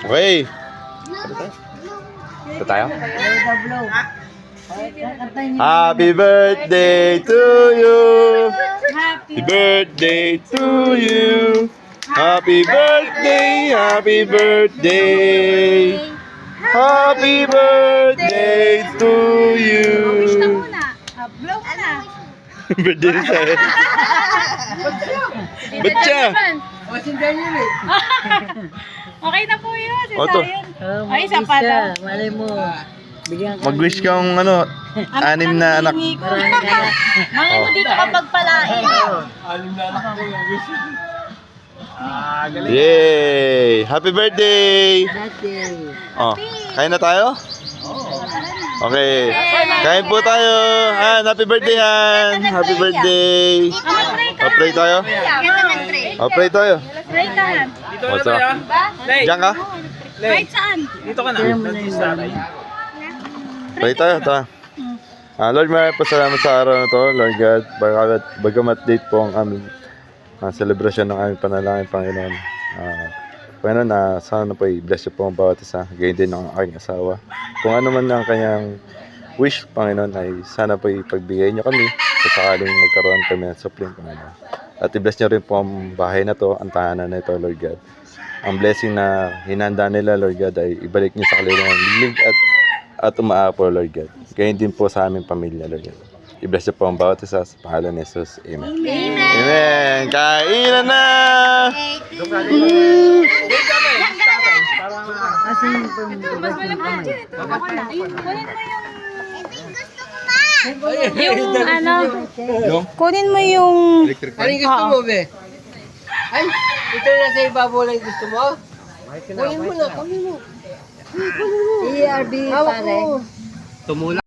Okay. Ito tayo? Happy birthday to you. Happy birthday to you. Happy birthday, happy birthday. Happy birthday to you. Wish ka muna. Blow ka na. Birthday na sa'yo. Ba't siya? Okay na po yun. Si Oto. Zion. Ay, isa pa daw. Malay mo. Bigyan ka. Mag-wish kang ano, anim na anak. Mga mo dito kapag palain. Yay! Happy birthday! Dati. Oh, kain na tayo? Okay. Kain po tayo. Han, happy birthday, Han. Happy birthday. O-pray tayo? O-pray tayo. Pray ka. What's up? Diyan ka? Kahit saan. Pray tayo. Ito. Lord, maraming po salamat sa araw na to. Lord God, bagamat date po ang aming celebration ng aming panalangin, Panginoon. Panginoon, sana po i-bless niyo po ang bawat isa. Gayon din ang aking asawa. Kung ano man ang kanyang wish, Panginoon, ay sana po ipagbigay niyo kami sa sakaling magkaroon kami ng supling, Panginoon. At i-bless niyo rin po ang bahay na to, ang tahanan na ito, Lord God. Ang blessing na hinanda nila, Lord God, ay ibalik niyo sa kanilang lilig at umaapo, Lord God. Gayon din po sa aming pamilya, Lord God. I-bless niyo po ang bawat isa sa pangalan ni Jesus. Amen. Amen. Amen. Kainan na! Kasi yung pambukas ng kamay. Yung ano, kunin mo yung... Anong gusto mo, be? Ay, ito na sa ibabaw lang gusto mo? Kunin mo na, kunin mo. ERB pare. Tumula.